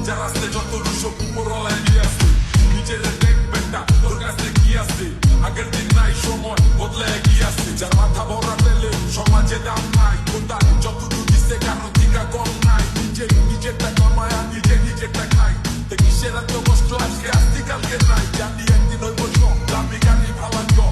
যারা আসতে যত রুশো উপরওয়ালায় নিয়ে আসে নিজের দেখবেন না তোর কাছে কি আছে আগের দিন নাই সময় বদলে এগিয়ে আসছে যার মাথা ভরা পেলে সমাজে দাম নাই কোথা যতটুকু দিচ্ছে কারো দিকা কম নাই নিজেরটা কমায় নিজেরটা খাই কিসের এত কষ্ট আজকে আসতে কালকে নাই জানি একদিন ওই বসো দামি গাড়ি ভালান গো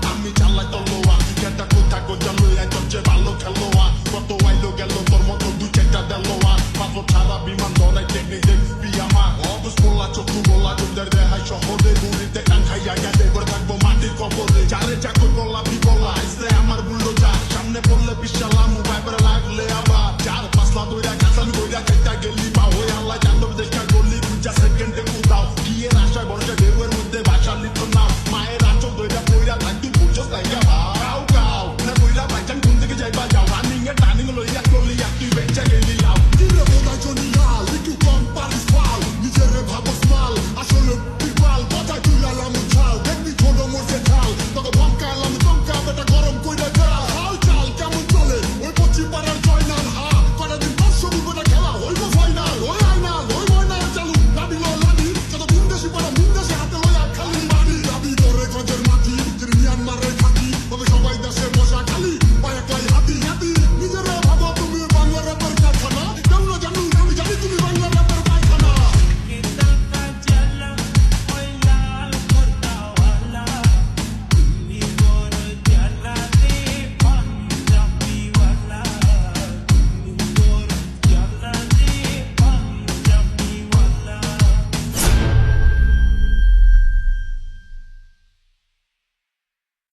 আমি চালাই তলোয়া কেটা কোথা গোজা লইয়া চলছে ভালো খেলোয়া কত আইলো গেল তোর মতো দু চারটা দেলোয়া পাথর ছাড়া বিমান ধরাই টেকনিক দেখবি আমার অবস বলা চক্ষু বলা তোদের দেহাই শহরে দূরিতে কান খাইয়া গেছে করে থাকবো মাটির কবরে চারে